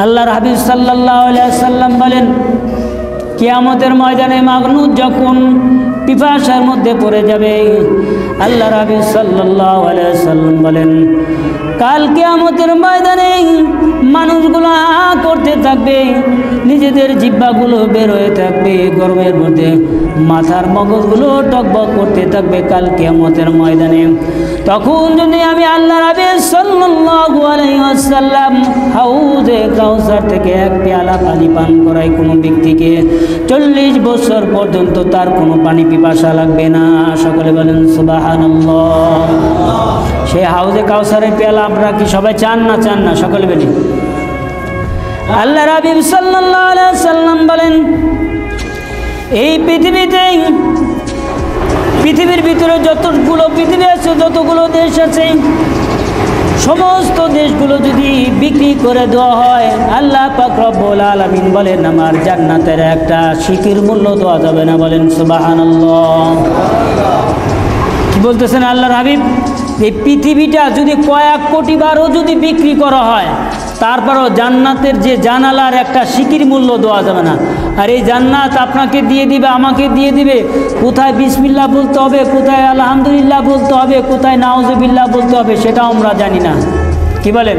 আল্লাহর হাবিব সাল্লাল্লাহু আলাইহি ওয়াসাল্লাম বলেন, কিয়ামতের ময়দানে মাগনুদ যখন পিপাসার মধ্যে পড়ে যাবে, আল্লাহর হাবিব সাল্লাল্লাহু আলাইহি ওয়াসাল্লাম বলেন, কাল কিয়ামতের ময়দানে মানুষগুলো করতে থাকবে, নিজেদের জিহ্বাগুলো বের হয়ে থাকবে গরমের মধ্যে, মাথার মগজগুলো টকবক করতে থাকবে কাল কিয়ামতের ময়দানে। তখন যদি আমি আল্লাহর হাবিব সাল্লাল্লাহু আলাইহি ওয়াসাল্লাম হাউজে কাউসার থেকে এক পেয়ালা পানি পান করাই কোনো ব্যক্তিকে, 40 বছর পর্যন্ত তার কোনো পানি পিপাসা লাগবে না। সকলে বলেন সুবহানাল্লাহ। সেই হাউজে কাউসারের পেয়ালা আপনারা কি সবাই চান না? চান না? সকলে বলি। আল্লাহর হাবিব সাল্লাল্লাহু আলাইহি ওয়াসাল্লাম বলেন, এই পৃথিবীর ভিতরে যতগুলো পৃথিবী আছে, যতগুলো দেশ আছে, সমস্ত দেশগুলো যদি বিক্রি করে দেওয়া হয়, আল্লাহ পাক রব্বুল আলামিন বলেন আমার জান্নাতের একটা শিকির মূল্য দেওয়া যাবে না। বলেন সুবহানাল্লাহ। কি বলতেছেন আল্লাহর হাবিব? এই পৃথিবীটা যদি কয়েক কোটি বারও যদি বিক্রি করা হয়, তারপরও জান্নাতের যে জানালার একটা শিকির মূল্য দেওয়া যাবে না। আর এই জান্নাত আপনাকে দিয়ে দিবে, আমাকে দিয়ে দিবে, কোথায় বিসমিল্লাহ বলতে হবে, কোথায় আলহামদুলিল্লাহ বলতে হবে, কোথায় নাউজুবিল্লাহ বলতে হবে, সেটাও আমরা জানি না। কি বলেন?